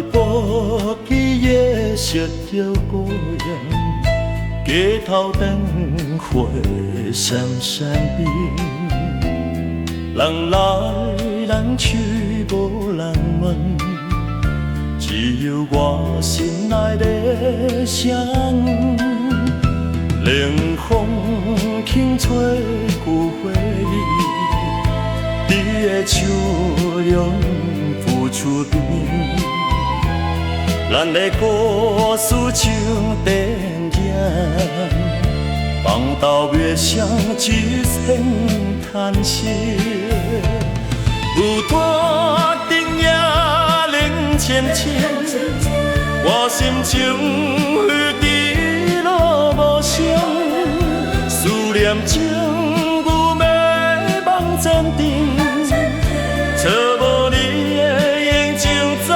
埔记忆色着孤雁，街头灯火闪闪变，人来人去无人问，只有我心内的声。冷风轻吹旧回忆，你的笑容浮出边，咱的故事像电影，放到月上一声叹息，有拖灯也冷清清，我心情低落无声，思念情有要梦坚定，找无你的眼睛在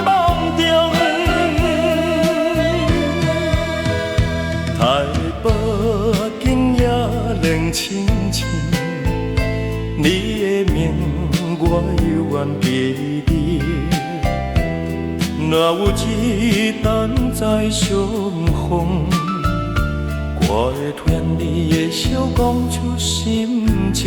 梦中。台北今夜冷清清，你的名我犹原记得，若有一天再相逢，我会传你的笑，讲出心情。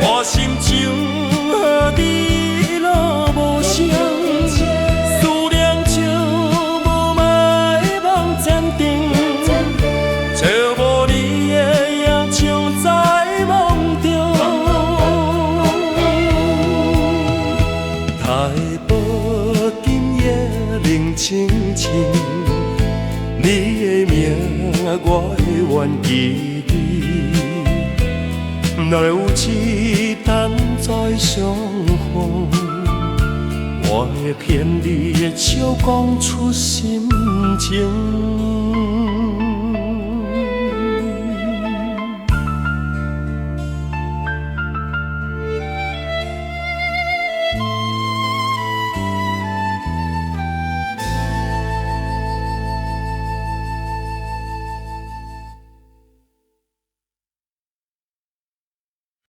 我心情低落无声，思念像无眠梦坚定，找无你的影像在梦中。台北今夜冷清清，你的名我会愿记得。若有一天再相逢，我会骗你的笑，讲出心情。